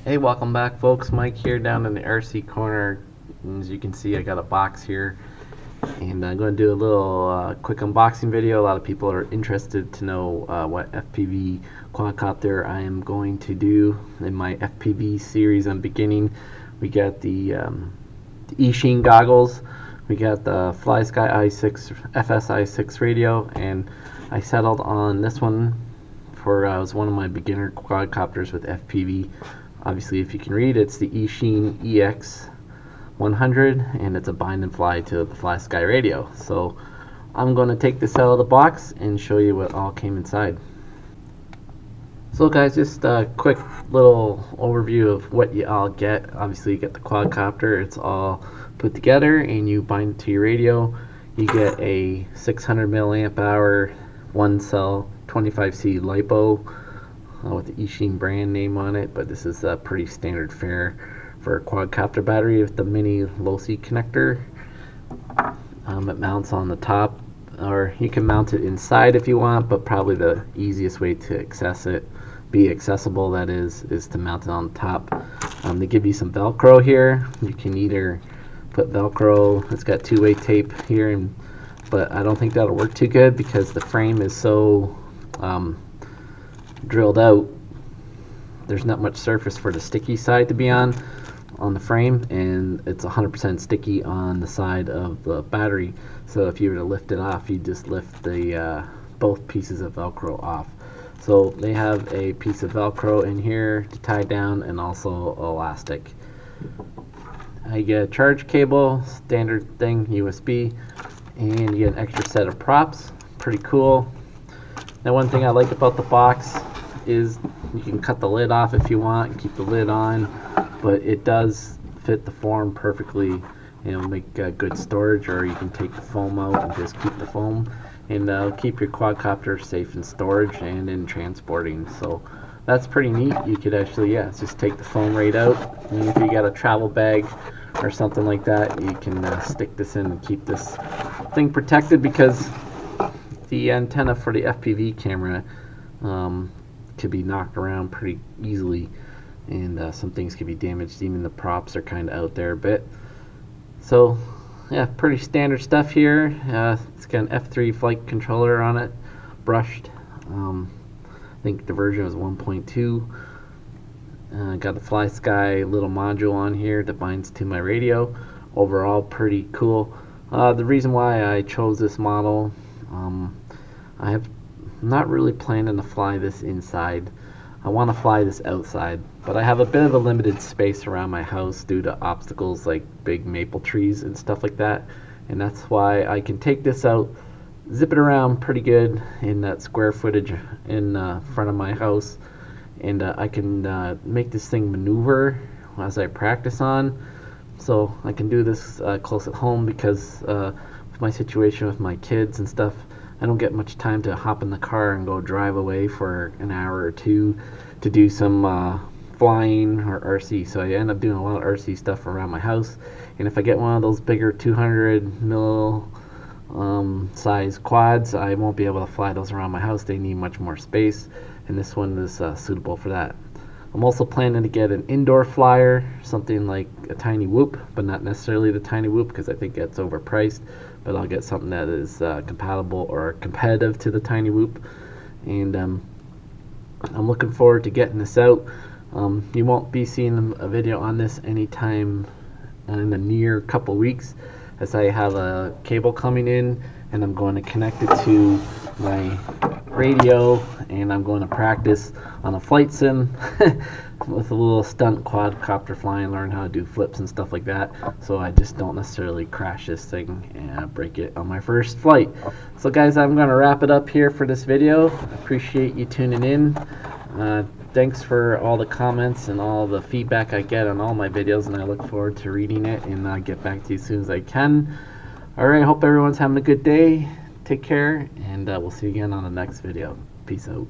Hey, welcome back folks. Mike here down in the RC corner. And as you can see, I got a box here and I'm going to do a little quick unboxing video. A lot of people are interested to know what FPV quadcopter I am going to do in my FPV series I'm beginning. We got the EACHINE goggles, we got the FlySky i6 FSi6 radio, and I settled on this one for it was one of my beginner quadcopters with FPV. Obviously, if you can read, it's the EACHINE EX100, and it's a bind and fly to the FlySky radio. So I'm going to take this out of the box and show you what all came inside. So guys, just a quick little overview of what you all get. Obviously, you get the quadcopter. It's all put together, and you bind it to your radio. You get a 600 milliamp hour, one cell 25C LiPo with the EACHINE brand name on it, but this is a pretty standard fare for a quadcopter battery with the mini low-C connector. It mounts on the top, or you can mount it inside if you want, but probably the easiest way to be accessible, that is to mount it on the top. They give you some Velcro here. You can either put Velcro, it's got two-way tape here, but I don't think that'll work too good because the frame is so drilled out. There's not much surface for the sticky side to be on the frame, and it's 100% sticky on the side of the battery. So if you were to lift it off, you just lift the both pieces of Velcro off. So they have a piece of Velcro in here to tie down, and also elastic. You get a charge cable, standard thing, USB, and you get an extra set of props. Pretty cool. Now, one thing I like about the box is you can cut the lid off if you want and keep the lid on, but it does fit the form perfectly. You know, make good storage, or you can take the foam out and just keep the foam, and keep your quadcopter safe in storage and in transporting. So that's pretty neat. You could actually, just take the foam right out, and if you got a travel bag or something like that, you can stick this in and keep this thing protected, because the antenna for the FPV camera could be knocked around pretty easily, and some things could be damaged. Even the props are kind of out there a bit. So yeah, pretty standard stuff here. It's got an F3 flight controller on it, brushed. I think the version was 1.2. Got the FlySky little module on here that binds to my radio. Overall, pretty cool. The reason why I chose this model, I have not really planning to fly this inside. I want to fly this outside, but I have a bit of a limited space around my house due to obstacles like big maple trees and stuff like that, and that's why I can take this out, zip it around pretty good in that square footage in front of my house, and I can make this thing maneuver as I practice on. So I can do this close at home, because with my situation with my kids and stuff, I don't get much time to hop in the car and go drive away for an hour or two to do some flying or RC. So I end up doing a lot of RC stuff around my house. And if I get one of those bigger 200 mil size quads, I won't be able to fly those around my house. They need much more space, and this one is suitable for that. I'm also planning to get an indoor flyer, something like a Tiny Whoop, but not necessarily the Tiny Whoop, because I think that's overpriced. But I'll get something that is compatible or competitive to the Tiny Whoop, and I'm looking forward to getting this out. You won't be seeing a video on this anytime in the near couple weeks, as I have a cable coming in, and I'm going to connect it to my radio, and I'm going to practice on a flight sim with a little stunt quadcopter flying, learn how to do flips and stuff like that, so I just don't necessarily crash this thing and break it on my first flight. So guys, I'm going to wrap it up here for this video. I appreciate you tuning in. Thanks for all the comments and all the feedback I get on all my videos, and I look forward to reading it, and get back to you as soon as I can. Alright, hope everyone's having a good day. Take care, and we'll see you again on the next video. Peace out.